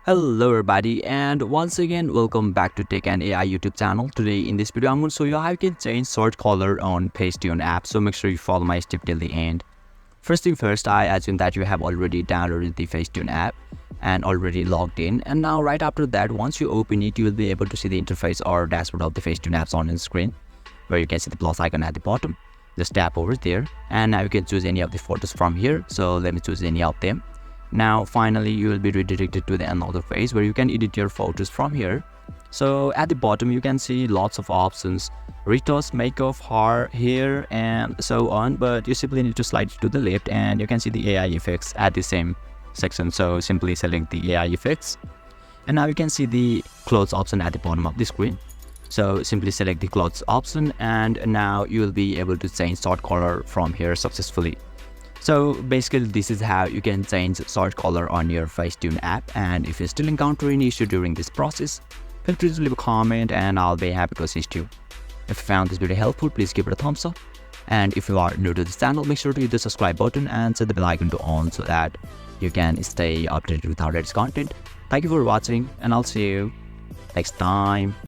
Hello everybody, and once again welcome back to Tech and AI YouTube channel. Today in this video I'm going to show you how you can change search color on FaceTune app, so make sure you follow my step till the end. First thing first, I assume that you have already downloaded the FaceTune app and already logged in, and now right after that, once you open it, you will be able to see the interface or dashboard of the FaceTune apps on the screen, where you can see the plus icon at the bottom. Just tap over there, and now you can choose any of the photos from here. So let me choose any of them. Now finally you will be redirected to the another page where you can edit your photos from here. So at the bottom you can see lots of options: retouch, makeup, hair and so on, but you simply need to slide to the left and you can see the AI effects at the same section. So simply select the AI effects, and now you can see the clothes option at the bottom of the screen. So simply select the clothes option, and now you will be able to change sort color from here successfully. So basically this is how you can change sort color on your FaceTune app, and if you still encounter any issue during this process, feel free to leave a comment and I'll be happy to assist you. If you found this video helpful, please give it a thumbs up, and if you are new to this channel, make sure to hit the subscribe button and set the bell icon to on so that you can stay updated with our latest content. Thank you for watching, and I'll see you next time.